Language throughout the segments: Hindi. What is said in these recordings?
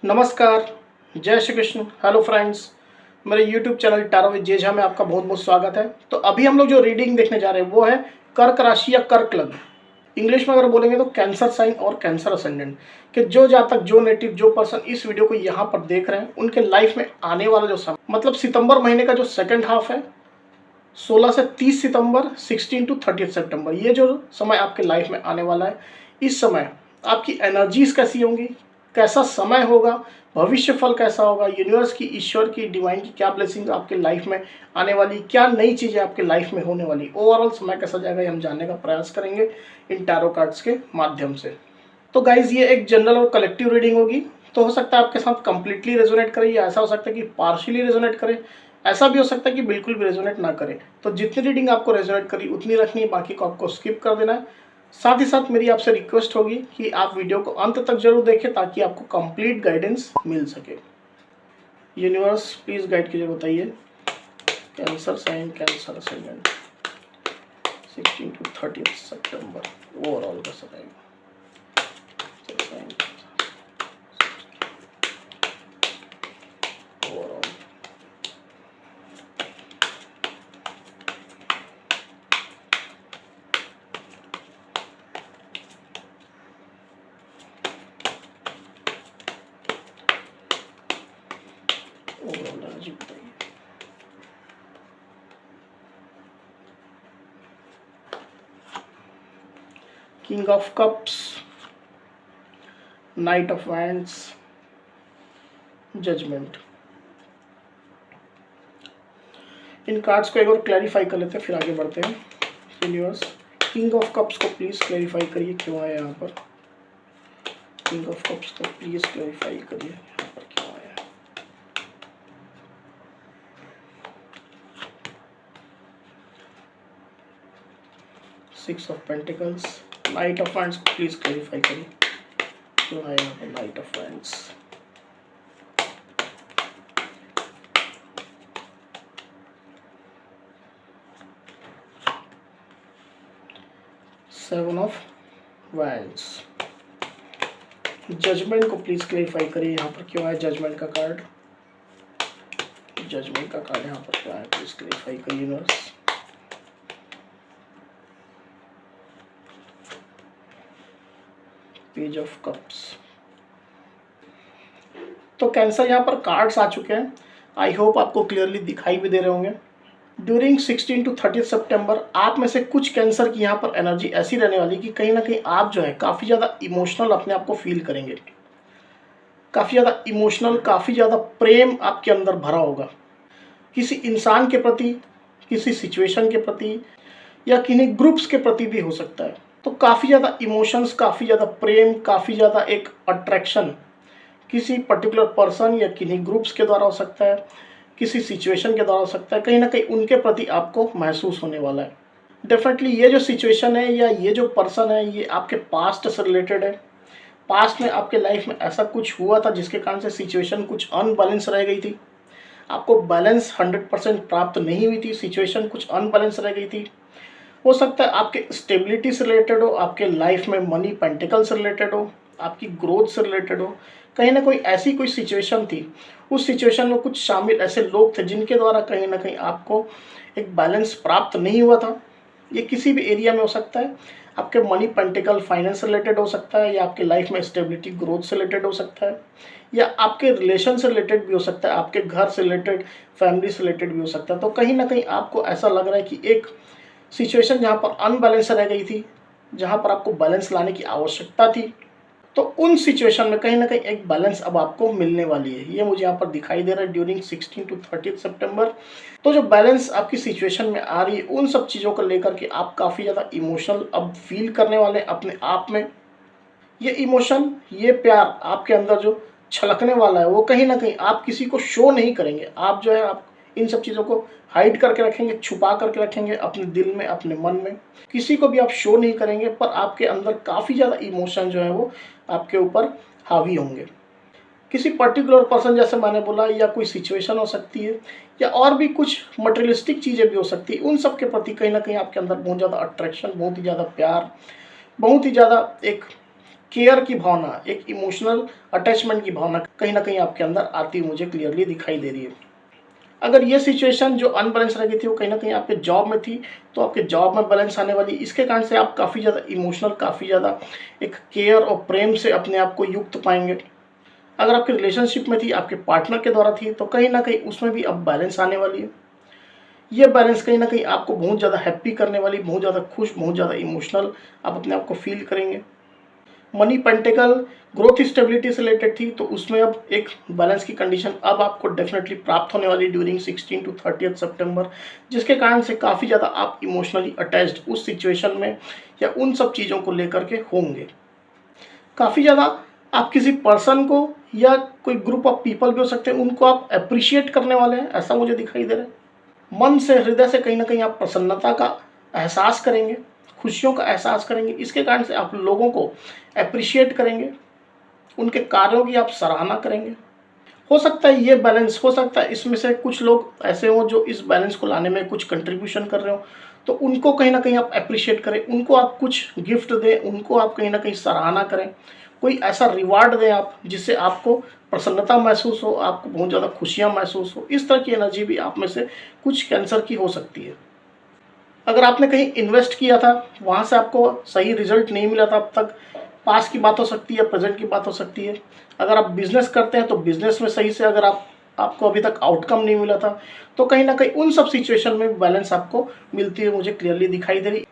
नमस्कार, जय श्री कृष्ण। हेलो फ्रेंड्स, मेरे YouTube channel tarot with J Jha में आपका बहुत बहुत स्वागत है। तो अभी हम लोग जो रीडिंग देखने जा रहे हैं वो है कर्क राशि या कर्क लग्न। इंग्लिश में अगर बोलेंगे तो कैंसर साइन और कैंसर असेंडेंट कि जो जातक, जो नेटिव, जो पर्सन इस वीडियो को यहाँ पर देख रहे हैं उनके लाइफ में आने वाला जो समय, मतलब सितंबर महीने का जो सेकेंड हाफ है, 16 से 30 सितंबर, 16 टू 30 सितंबर, ये जो समय आपके लाइफ में आने वाला है, इस समय आपकी एनर्जीज कैसी होंगी, कैसा समय होगा, भविष्य फल कैसा होगा, यूनिवर्स की, ईश्वर की, डिवाइन की क्या ब्लेसिंग आपके लाइफ में आने वाली, क्या नई चीज़ें आपके लाइफ में होने वाली, ओवरऑल समय कैसा जाएगा, ये हम जानने का प्रयास करेंगे इन टैरो कार्ड्स के माध्यम से। तो गाइज, ये एक जनरल और कलेक्टिव रीडिंग होगी। तो हो सकता है आपके साथ कंप्लीटली रेजोनेट करे, या ऐसा हो सकता है कि पार्शियली रेजोनेट करे, ऐसा भी हो सकता है कि बिल्कुल भी रेजोनेट ना करे। तो जितनी रीडिंग आपको रेजोनेट करी उतनी रखनी है, बाकी को आपको स्किप कर देना है। साथ ही साथ मेरी आपसे रिक्वेस्ट होगी कि आप वीडियो को अंत तक जरूर देखें ताकि आपको कंप्लीट गाइडेंस मिल सके। यूनिवर्स प्लीज गाइड कीजिए, बताइए cancer sign, cancer ascendant, 16 to 30 सितंबर ओवरऑल कैसा रहेगा। King of Cups, Knight of wands, judgement. इन कार्ड्स को एक और क्लैरिफाई कर लेते हैं, फिर आगे बढ़ते हैं। यूनिवर्स, किंग ऑफ कप्स को प्लीज क्लैरिफाई करिए क्यों आया यहाँ पर। किंग ऑफ कप्स को प्लीज क्लैरिफाई करिए यहाँ पर क्यों आया। Six of pentacles, knight of wands को प्लीज क्लैरिफाई करिए क्यों आया यहाँ पर knight of wands. Seven of wands, judgment को प्लीज क्लैरिफाई करिए यहाँ पर क्यों आया जजमेंट का कार्ड। जजमेंट का कार्ड यहाँ पर क्यों आया, प्लीज क्लैरिफाई करिए यूनिवर्स। Page of cups. तो कैंसर यहाँ पर कार्ड्स आ चुके हैं। आई होप आपको क्लियरली दिखाई भी दे रहे होंगे। ड्यूरिंग 16 टू 30 सितंबर आप में से कुछ कैंसर की यहाँ पर एनर्जी ऐसी रहने वाली कि कहीं ना कहीं आप जो है काफ़ी ज़्यादा इमोशनल अपने आप को फील करेंगे। काफ़ी ज़्यादा इमोशनल, काफ़ी ज़्यादा प्रेम आपके अंदर भरा होगा किसी इंसान के प्रति, किसी सिचुएशन के प्रति, या किन्हीं ग्रुप्स के प्रति भी हो सकता है। तो काफ़ी ज़्यादा इमोशंस, काफ़ी ज़्यादा प्रेम, काफ़ी ज़्यादा एक अट्रैक्शन किसी पर्टिकुलर पर्सन या किन्हीं ग्रुप्स के द्वारा हो सकता है, किसी सिचुएशन के द्वारा हो सकता है, कहीं ना कहीं उनके प्रति आपको महसूस होने वाला है। डेफिनेटली ये जो सिचुएशन है या ये जो पर्सन है ये आपके पास्ट से रिलेटेड है। पास्ट में आपके लाइफ में ऐसा कुछ हुआ था जिसके कारण से सिचुएशन कुछ अनबैलेंस रह गई थी, आपको बैलेंस 100% प्राप्त नहीं हुई थी, सिचुएशन कुछ अनबैलेंस रह गई थी। हो सकता है आपके स्टेबिलिटी से रिलेटेड हो, आपके लाइफ में मनी पेंटिकल से रिलेटेड हो, आपकी ग्रोथ से रिलेटेड हो, कहीं ना कोई ऐसी कोई सिचुएशन थी, उस सिचुएशन में कुछ शामिल ऐसे लोग थे जिनके द्वारा कहीं ना कहीं आपको एक बैलेंस प्राप्त नहीं हुआ था। ये किसी भी एरिया में हो सकता है, आपके मनी पेंटिकल फाइनेंस से रिलेटेड हो सकता है, या आपके लाइफ में स्टेबिलिटी ग्रोथ से रिलेटेड हो सकता है, या आपके रिलेशन से रिलेटेड भी हो सकता है, आपके घर से रिलेटेड, फैमिली से रिलेटेड भी हो सकता है। तो कहीं ना कहीं आपको ऐसा लग रहा है कि एक सिचुएशन जहाँ पर अनबैलेंस रह गई थी, जहाँ पर आपको बैलेंस लाने की आवश्यकता थी, तो उन सिचुएशन में कहीं ना कहीं एक बैलेंस अब आपको मिलने वाली है। ये मुझे यहाँ पर दिखाई दे रहा है ड्यूरिंग 16 टू 30 सितंबर। तो जो बैलेंस आपकी सिचुएशन में आ रही है, उन सब चीज़ों को लेकर के आप काफ़ी ज़्यादा इमोशनल अब फील करने वाले अपने आप में। ये इमोशन, ये प्यार आपके अंदर जो छलकने वाला है वो कहीं ना कहीं आप किसी को शो नहीं करेंगे। आप जो है आप इन सब चीज़ों को हाइड करके रखेंगे, छुपा करके रखेंगे अपने दिल में, अपने मन में। किसी को भी आप शो नहीं करेंगे, पर आपके अंदर काफ़ी ज़्यादा इमोशन जो है वो आपके ऊपर हावी होंगे। किसी पर्टिकुलर पर्सन, जैसे मैंने बोला, या कोई सिचुएशन हो सकती है, या और भी कुछ मटेरियलिस्टिक चीज़ें भी हो सकती है, उन सब के प्रति कहीं ना कहीं आपके अंदर बहुत ज़्यादा अट्रैक्शन, बहुत ही ज़्यादा प्यार, बहुत ही ज़्यादा एक केयर की भावना, एक इमोशनल अटैचमेंट की भावना कहीं ना कहीं आपके अंदर आती हुई मुझे क्लियरली दिखाई दे रही है। अगर ये सिचुएशन जो अनबैलेंस रह गई थी वो कहीं ना कहीं आपके जॉब में थी, तो आपके जॉब में बैलेंस आने वाली, इसके कारण से आप काफ़ी ज़्यादा इमोशनल, काफ़ी ज़्यादा एक केयर और प्रेम से अपने आप को युक्त पाएंगे। अगर आपकी रिलेशनशिप में थी, आपके पार्टनर के द्वारा थी, तो कहीं ना कहीं उसमें भी अब बैलेंस आने वाली है। ये बैलेंस कहीं ना कहीं आपको बहुत ज़्यादा हैप्पी करने वाली, बहुत ज़्यादा खुश, बहुत ज़्यादा इमोशनल आप अपने आप को फील करेंगे। मनी पेंटिकल ग्रोथ स्टेबिलिटी से रिलेटेड थी, तो उसमें अब एक बैलेंस की कंडीशन अब आपको डेफिनेटली प्राप्त होने वाली ड्यूरिंग 16 टू 30 सितंबर, जिसके कारण से काफ़ी ज़्यादा आप इमोशनली अटैच्ड उस सिचुएशन में या उन सब चीज़ों को लेकर के होंगे। काफ़ी ज़्यादा आप किसी पर्सन को या कोई ग्रुप ऑफ पीपल भी हो सकते हैं, उनको आप अप्रिशिएट करने वाले हैं, ऐसा मुझे दिखाई दे रहा है। मन से, हृदय से कहीं ना कहीं आप प्रसन्नता का एहसास करेंगे, खुशियों का एहसास करेंगे। इसके कारण से आप लोगों को अप्रिशिएट करेंगे, उनके कार्यों की आप सराहना करेंगे। हो सकता है ये बैलेंस, हो सकता है इसमें से कुछ लोग ऐसे हों जो इस बैलेंस को लाने में कुछ कंट्रीब्यूशन कर रहे हो, तो उनको कहीं ना कहीं आप अप्रिशिएट करें, उनको आप कुछ गिफ्ट दें, उनको आप कहीं ना कहीं सराहना करें, कोई ऐसा रिवार्ड दें आप जिससे आपको प्रसन्नता महसूस हो, आपको बहुत ज़्यादा खुशियाँ महसूस हो। इस तरह की एनर्जी भी आप में से कुछ कैंसर की हो सकती है। अगर आपने कहीं इन्वेस्ट किया था, वहाँ से आपको सही रिजल्ट नहीं मिला था अब तक, पास की बात हो सकती है, प्रेजेंट की बात हो सकती है। अगर आप बिजनेस करते हैं तो बिजनेस में सही से अगर आपको अभी तक आउटकम नहीं मिला था, तो कहीं ना कहीं उन सब सिचुएशन में बैलेंस आपको मिलती हुई मुझे क्लियरली दिखाई दे रही।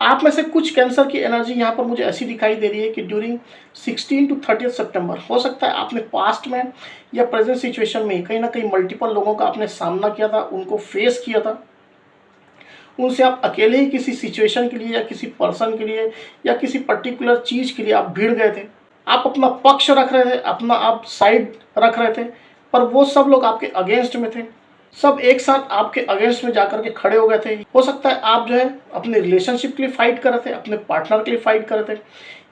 आप में से कुछ कैंसर की एनर्जी यहाँ पर मुझे ऐसी दिखाई दे रही है कि ड्यूरिंग 16 टू 30 सितंबर हो सकता है आपने पास्ट में या प्रेजेंट सिचुएशन में कहीं ना कहीं मल्टीपल लोगों का आपने सामना किया था, उनको फेस किया था, उनसे आप अकेले ही किसी सिचुएशन के लिए या किसी पर्सन के लिए या किसी पर्टिकुलर चीज़ के लिए आप भिड़ गए थे। आप अपना पक्ष रख रहे थे, अपना आप साइड रख रहे थे, पर वो सब लोग आपके अगेंस्ट में थे। सब एक साथ आपके अगेंस्ट में जाकर के खड़े हो गए थे। हो सकता है आप जो है अपने रिलेशनशिप के लिए फाइट कर रहे थे, अपने पार्टनर के लिए फाइट कर रहे थे,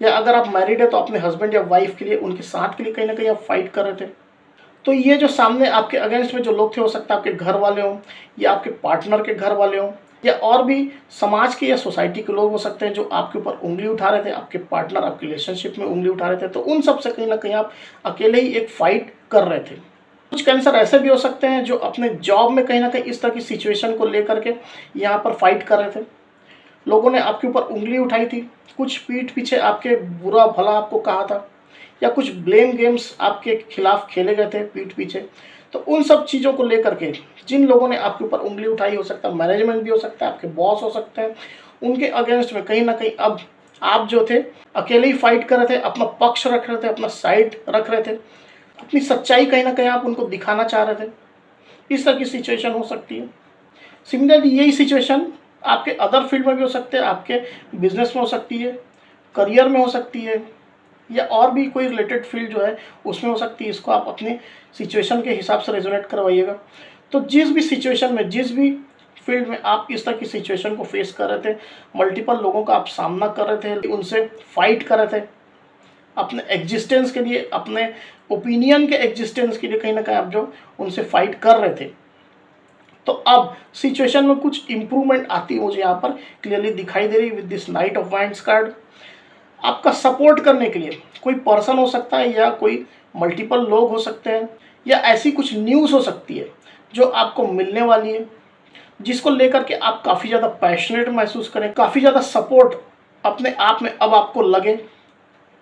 या अगर आप मैरिड है तो अपने हस्बैंड या वाइफ के लिए, उनके साथ के लिए कहीं ना कहीं आप फाइट कर रहे थे। तो ये जो सामने आपके अगेंस्ट में जो लोग थे, हो सकता है आपके घर वाले हों या आपके पार्टनर के घर वाले हों, या और भी समाज के या सोसाइटी के लोग हो सकते हैं जो आपके ऊपर उंगली उठा रहे थे, आपके पार्टनर आपके रिलेशनशिप में उंगली उठा रहे थे। तो उन सब से कहीं ना कहीं आप अकेले ही एक फाइट कर रहे थे। कुछ कैंसर ऐसे भी हो सकते हैं जो अपने जॉब में कहीं ना कहीं इस तरह की सिचुएशन को लेकर के यहाँ पर फाइट कर रहे थे। लोगों ने आपके ऊपर उंगली उठाई थी, कुछ पीठ पीछे आपके बुरा भला आपको कहा था, या कुछ ब्लेम गेम्स आपके खिलाफ खेले गए थे पीठ पीछे। तो उन सब चीज़ों को लेकर के जिन लोगों ने आपके ऊपर उंगली उठाई, हो सकता है मैनेजमेंट भी हो सकता है, आपके बॉस हो सकते हैं, उनके अगेंस्ट में कहीं ना कहीं अब आप जो थे अकेले ही फाइट कर रहे थे, अपना पक्ष रख रहे थे, अपना साइड रख रहे थे, अपनी सच्चाई कहीं ना कहीं आप उनको दिखाना चाह रहे थे। इस तरह की सिचुएशन हो सकती है। सिमिलरली यही सिचुएशन आपके अदर फील्ड में भी हो सकते हैं, आपके बिजनेस में हो सकती है, करियर में हो सकती है, या और भी कोई रिलेटेड फील्ड जो है उसमें हो सकती है। इसको आप अपने सिचुएशन के हिसाब से रेजोनेट करवाइएगा। तो जिस भी सिचुएशन में, जिस भी फील्ड में आप इस तरह की सिचुएशन को फेस कर रहे थे, मल्टीपल लोगों का आप सामना कर रहे थे, उनसे फाइट कर रहे थे, अपने एग्जिस्टेंस के लिए, अपने ओपिनियन के एग्जिस्टेंस के लिए कहीं ना कहीं आप जो उनसे फाइट कर रहे थे, तो अब सिचुएशन में कुछ इंप्रूवमेंट आती है मुझे यहाँ पर क्लियरली दिखाई दे रही with this night of winds card. आपका सपोर्ट करने के लिए कोई पर्सन हो सकता है, या कोई मल्टीपल लोग हो सकते हैं, या ऐसी कुछ न्यूज़ हो सकती है जो आपको मिलने वाली है, जिसको लेकर के आप काफ़ी ज़्यादा पैशनेट महसूस करें, काफ़ी ज़्यादा सपोर्ट अपने आप में अब आपको लगे।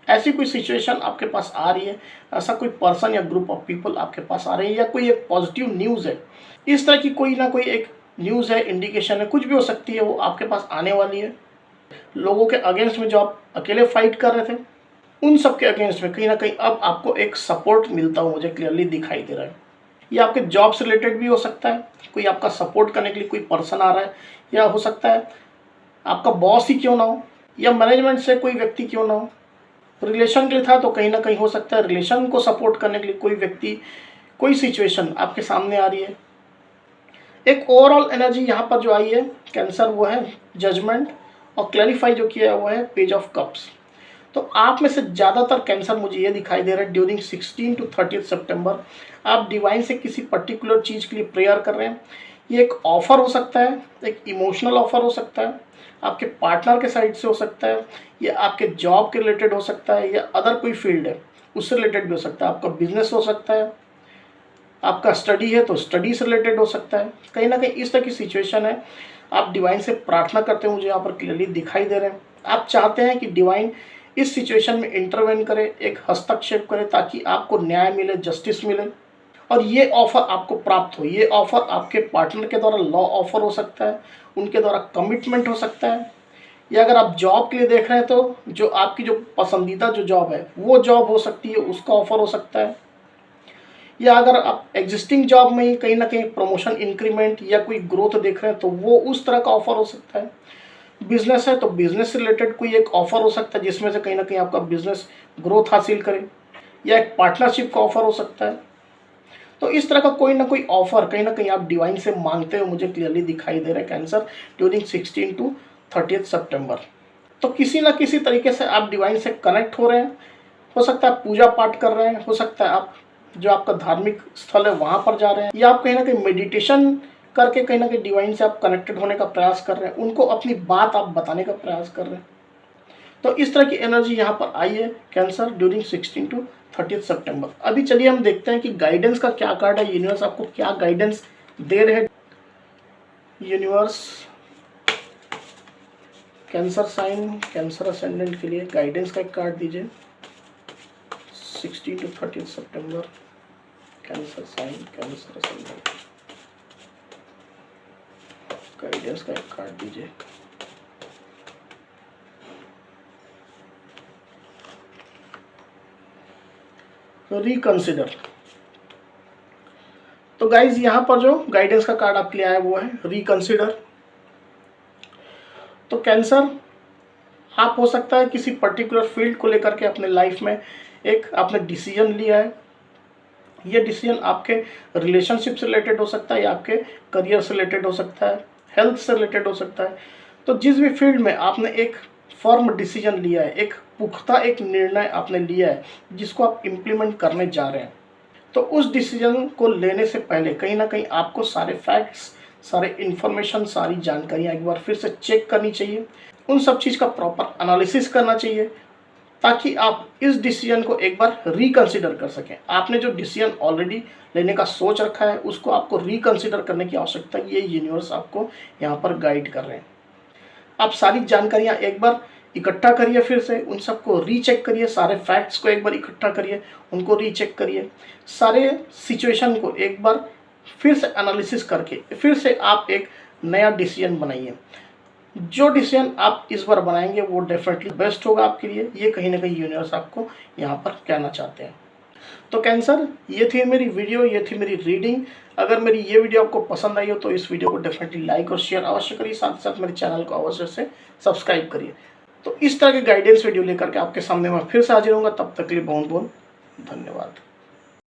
ऐसी कोई सिचुएशन आपके पास आ रही है, ऐसा कोई पर्सन या ग्रुप ऑफ पीपल आपके पास आ रहे हैं, या कोई एक पॉजिटिव न्यूज़ है, इस तरह की कोई ना कोई एक न्यूज़ है, इंडिकेशन है, कुछ भी हो सकती है, वो आपके पास आने वाली है। लोगों के अगेंस्ट में जो आप अकेले फाइट कर रहे थे, उन सब के अगेंस्ट में कहीं ना कहीं अब आपको एक सपोर्ट मिलता हुआ मुझे क्लियरली दिखाई दे रहा है। ये आपके जॉब से रिलेटेड भी हो सकता है, कोई आपका सपोर्ट करने के लिए कोई पर्सन आ रहा है, या हो सकता है आपका बॉस ही क्यों ना हो, या मैनेजमेंट से कोई व्यक्ति क्यों ना हो। रिलेशन के लिए था तो कहीं ना कहीं हो सकता है रिलेशन को सपोर्ट करने के लिए कोई व्यक्ति, कोई सिचुएशन आपके सामने आ रही है। एक ओवरऑल एनर्जी यहाँ पर जो आई है कैंसर, वो है जजमेंट, और क्लैरिफाई जो किया है वो है पेज ऑफ कप्स। तो आप में से ज़्यादातर कैंसर मुझे ये दिखाई दे रहा है ड्यूरिंग 16 टू 30 सितंबर आप डिवाइन से किसी पर्टिकुलर चीज़ के लिए प्रेयर कर रहे हैं, ये एक ऑफ़र हो सकता है, एक इमोशनल ऑफ़र हो सकता है, आपके पार्टनर के साइड से हो सकता है, या आपके जॉब के रिलेटेड हो सकता है, या अदर कोई फील्ड है उससे रिलेटेड भी हो सकता है, आपका बिजनेस हो सकता है, आपका स्टडी है तो स्टडी से रिलेटेड हो सकता है। कहीं ना कहीं इस तरह की सिचुएशन है, आप डिवाइन से प्रार्थना करते हो, मुझे यहाँ पर क्लियरली दिखाई दे रहे हैं। आप चाहते हैं कि डिवाइन इस सिचुएशन में इंटरवेन करे, एक हस्तक्षेप करे, ताकि आपको न्याय मिले, जस्टिस मिले और ये ऑफर आपको प्राप्त हो। ये ऑफर आपके पार्टनर के द्वारा लॉ ऑफर हो सकता है, उनके द्वारा कमिटमेंट हो सकता है, या अगर आप जॉब के लिए देख रहे हैं तो जो आपकी जो पसंदीदा जो जॉब है वो जॉब हो सकती है, उसका ऑफर हो सकता है, या अगर आप एग्जिस्टिंग जॉब में ही कहीं ना कहीं प्रमोशन, इंक्रीमेंट या कोई ग्रोथ देख रहे हैं तो वो उस तरह का ऑफर हो सकता है। बिजनेस है तो बिजनेस से रिलेटेड कोई एक ऑफर हो सकता है जिसमें से कहीं ना कहीं आपका बिजनेस ग्रोथ हासिल करे, या एक पार्टनरशिप का ऑफर हो सकता है। तो इस तरह का कोई ना कोई ऑफर कहीं ना कहीं आप डिवाइन से मांगते हो, मुझे क्लियरली दिखाई दे रहा है कैंसर, ड्यूरिंग 16 टू 30 सितंबर। तो किसी ना किसी तरीके से आप डिवाइन से कनेक्ट हो रहे हैं। हो सकता है पूजा पाठ कर रहे हैं, हो सकता है आप जो आपका धार्मिक स्थल है वहाँ पर जा रहे हैं, या आप कहीं ना कहीं मेडिटेशन करके कहीं ना कहीं डिवाइन से आप कनेक्टेड होने का प्रयास कर रहे हैं, उनको अपनी बात आप बताने का प्रयास कर रहे हैं। तो इस तरह की एनर्जी यहाँ पर आई है कैंसर ड्यूरिंग 16 टू 30 सितंबर। अभी चलिए हम देखते हैं कि गाइडेंस का क्या कार्ड है, यूनिवर्स आपको क्या गाइडेंस दे रहे हैं। Universe cancer sign, cancer ascendant के लिए गाइडेंस का एक कार्ड दीजिए 16 टू 30 सितंबर। Cancer sign, cancer ascendant, guidance का एक कार्ड दीजिए। रिकंसिडर। तो गाइज यहाँ पर जो गाइडेंस का कार्ड आपके लिए आया वो है रिकंसिडर। तो कैंसर, आप हो सकता है किसी पर्टिकुलर फील्ड को लेकर के अपने लाइफ में एक आपने डिसीजन लिया है। ये डिसीजन आपके रिलेशनशिप से रिलेटेड हो सकता है, या आपके करियर से रिलेटेड हो सकता है, हेल्थ से रिलेटेड हो सकता है। तो जिस भी फील्ड में आपने एक फर्म डिसीजन लिया है, एक पुख्ता एक निर्णय आपने लिया है जिसको आप इम्प्लीमेंट करने जा रहे हैं, तो उस डिसीजन को लेने से पहले कहीं ना कहीं आपको सारे फैक्ट्स, सारे इन्फॉर्मेशन, सारी जानकारियाँ एक बार फिर से चेक करनी चाहिए। उन सब चीज़ का प्रॉपर एनालिसिस करना चाहिए, ताकि आप इस डिसीजन को एक बार रिकंसिडर कर सकें। आपने जो डिसीजन ऑलरेडी लेने का सोच रखा है उसको आपको रिकंसिडर करने की आवश्यकता है। ये यूनिवर्स आपको यहाँ पर गाइड कर रहे हैं। आप सारी जानकारियाँ एक बार इकट्ठा करिए, फिर से उन सबको रीचेक करिए, सारे फैक्ट्स को एक बार इकट्ठा करिए, उनको रीचेक करिए, सारे सिचुएशन को एक बार फिर से एनालिसिस करके फिर से आप एक नया डिसीजन बनाइए। जो डिसीजन आप इस बार बनाएंगे वो डेफिनेटली बेस्ट होगा आपके लिए। ये कहीं ना कहीं यूनिवर्स आपको यहाँ पर कहना चाहते हैं। तो कैंसर, ये थी मेरी वीडियो, ये थी मेरी रीडिंग। अगर मेरी ये वीडियो आपको पसंद आई हो तो इस वीडियो को डेफिनेटली लाइक और शेयर अवश्य करिए, साथ साथ मेरे चैनल को अवश्य से सब्सक्राइब करिए। तो इस तरह के गाइडेंस वीडियो लेकर के आपके सामने मैं फिर से हाजिर होऊंगा। तब तक के लिए बहुत बहुत धन्यवाद।